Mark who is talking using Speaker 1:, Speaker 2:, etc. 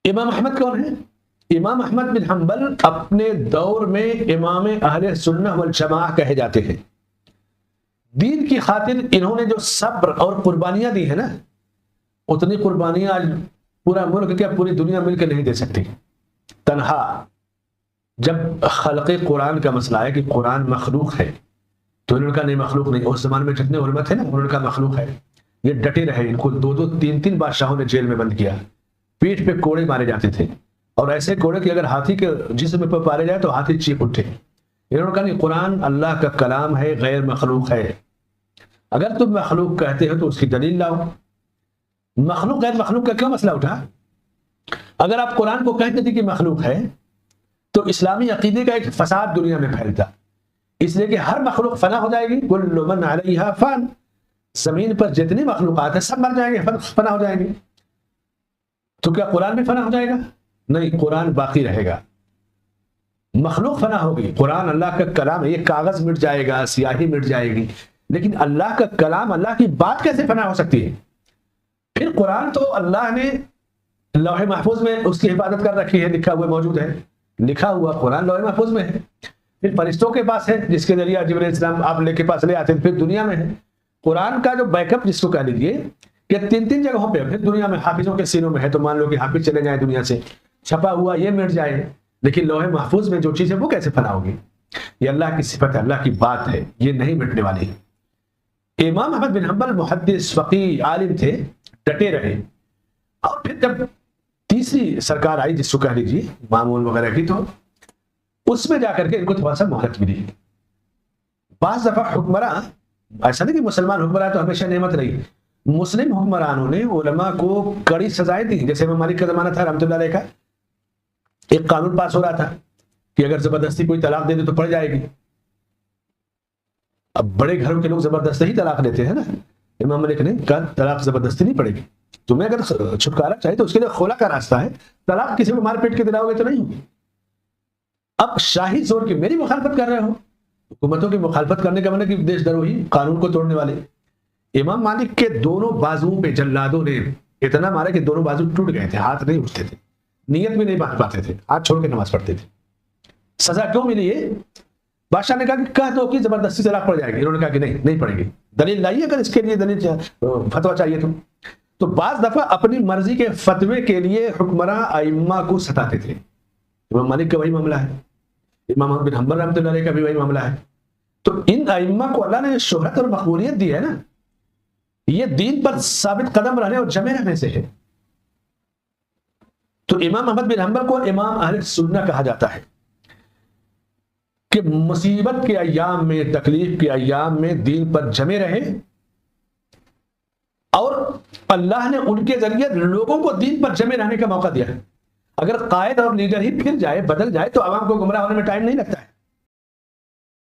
Speaker 1: امام احمد کون ہے؟ امام احمد بن حنبل اپنے دور میں امام اہل سنہ والجماعہ کہے جاتے ہیں۔ دین کی خاطر انہوں نے جو صبر اور قربانیاں دی ہیں نا، اتنی قربانیاں آج پورا ملک کیا پوری دنیا مل کے نہیں دے سکتی۔ تنہا جب خلق قرآن کا مسئلہ ہے کہ قرآن مخلوق ہے تو انہوں نے کہا نہیں مخلوق نہیں۔ اس زمانے میں جتنے علماء تھے نا انہوں نے کہا مخلوق ہے، یہ ڈٹے رہے۔ ان کو دو دو تین تین بادشاہوں نے جیل میں بند کیا، پیٹھ پہ کوڑے مارے جاتے تھے، اور ایسے کوڑے کہ اگر ہاتھی کے جسم پہ پارے جائے تو ہاتھی چیخ اٹھے۔ انہوں نے کہا نہیں قرآن اللہ کا کلام ہے، غیر مخلوق ہے۔ اگر تم مخلوق کہتے ہو تو اس کی دلیل لاؤ۔ مخلوق غیر مخلوق کا کیوں مسئلہ اٹھا؟ اگر آپ قرآن کو کہتے تھے کہ مخلوق ہے تو اسلامی عقیدے کا ایک فساد دنیا میں پھیلتا، اس لیے کہ ہر مخلوق فنا ہو جائے گی، کل من علیہا فان، زمین پر جتنی مخلوقات ہیں سب مر جائیں گے، فنا ہو جائیں گے۔ تو کیا قرآن بھی فنا ہو جائے گا؟ نہیں، قرآن باقی رہے گا۔ مخلوق فنا ہوگی، قرآن اللہ کا کلام، یہ کاغذ مٹ جائے گا، سیاہی مٹ جائے گی، لیکن اللہ کا کلام، اللہ کی بات کیسے فنا ہو سکتی ہے؟ پھر قرآن تو اللہ نے لوح محفوظ میں اس کی حفاظت کر رکھی ہے، لکھا ہوا موجود ہے، لکھا ہوا قرآن لوح محفوظ میں ہے، پھر فرشتوں کے پاس ہے جس کے ذریعہ جبرائیل علیہ السلام آپ لے کے پاس لے آتے ہیں، پھر دنیا میں ہے۔ قرآن کا جو بیک اپ جس کو کہہ لیجیے کہ تین تین جگہوں پہ، پھر دنیا میں حافظوں کے سینوں میں ہے، تو مان لو کہ حافظ چلے جائیں دنیا سے، چھپا ہوا یہ مٹ جائے، لیکن لوح محفوظ میں جو چیز ہے وہ کیسے فنا ہوگی؟ یہ اللہ کی صفت ہے، اللہ کی بات ہے، یہ نہیں مٹنے والی۔ امام احمد بن حنبل محدث فقیہ عالم تھے، ڈٹے رہے، اور پھر جب تیسری سرکار آئی جس کو کہہ لیجیے مامون وغیرہ کی، تو اس میں جا کر کے ان کو تھوڑا سا مہلت ملی۔ بعض دفعہ حکمراں، ایسا نہیں کہ مسلمان حکمراں تو ہمیشہ نعمت رہی، مسلم حکمرانوں نے علماء کو کڑی سزائیں دی۔ جیسے امام مالک کا زمانہ تھا رحمۃ اللہ علیہ کا، ایک قانون پاس ہو رہا تھا کہ اگر زبردستی کوئی طلاق دے دے تو پڑ جائے گی۔ اب بڑے گھروں کے لوگ زبردستی ہی طلاق دیتے ہیں نا، امام مالک نے کہا طلاق زبردستی نہیں پڑے گی، تمہیں اگر چھٹکارا چاہیے تو اس کے لیے خلا کا راستہ ہے، طلاق کسی کو مار پیٹ کے دلاؤ گے تو نہیں ہوگی۔ اب شاہی زور کی میری مخالفت کر رہے ہو، حکومتوں کی مخالفت کرنے کا مطلب کہ دیش دروہی، قانون کو توڑنے والے۔ امام مالک کے دونوں بازوؤں پہ جلادوں نے اتنا مارا کہ دونوں بازو ٹوٹ گئے تھے، ہاتھ نہیں اٹھتے تھے، نیت بھی نہیں باندھ پاتے تھے، ہاتھ چھوڑ کے نماز پڑھتے تھے۔ سزا کیوں ملی ہے؟ بادشاہ نے کہا کہ کہہ دو کہ زبردستی طلاق پڑ جائے گی، انہوں نے کہا کہ نہیں پڑے گی، دلیل لائیے اگر اس کے لیے دلیل فتویٰ چاہیے تو بعض دفعہ اپنی مرضی کے فتوے کے لیے حکمراں ائمہ کو ستاتے تھے۔ امام مالک کا وہی معاملہ ہے، امام احمد بن حنبل رحمۃ اللہ علیہ کا بھی وہی معاملہ ہے۔ تو ان ائمہ کو اللہ نے شہرت اور مقبولیت دی ہے نا، یہ دین پر ثابت قدم رہنے اور جمے رہنے سے ہے۔ تو امام احمد بن حنبل کو امام اہل سنہ کہا جاتا ہے کہ مصیبت کے ایام میں، تکلیف کے ایام میں دین پر جمے رہے، اور اللہ نے ان کے ذریعے لوگوں کو دین پر جمے رہنے کا موقع دیا ہے۔ اگر قائد اور لیڈر ہی پھر جائے، بدل جائے، تو عوام کو گمراہ ہونے میں ٹائم نہیں لگتا ہے۔